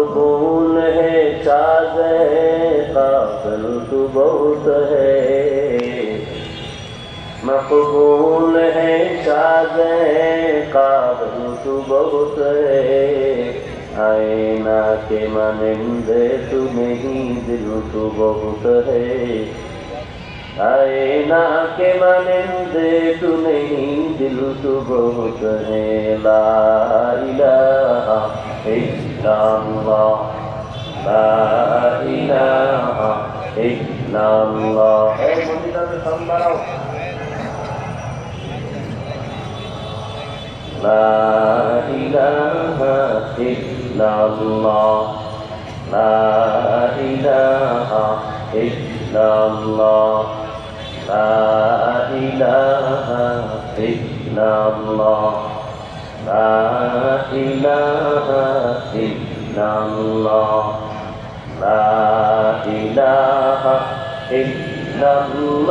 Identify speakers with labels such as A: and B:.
A: मकबूल है साज़ काबिल तू बहुत है, मकबूल है साज़ काबिल तू बहुत है। आईना के मानिंदे तू नहीं दिल तू बहुत है, आईना के मानिंदे तू नहीं दिल तू बहुत है। ला इलाहा इल्लल्लाह, ला इलाहा इल्लल्लाह। मदीना में साउंड बढ़ाओ। ला इलाहा इल्लल्लाह, ला इलाहा इल्लल्लाह, ला इलाहा इल्लल्लाह, ला इलाहा इल्लल्लाह, ला इलाहा इल्लल्लाह।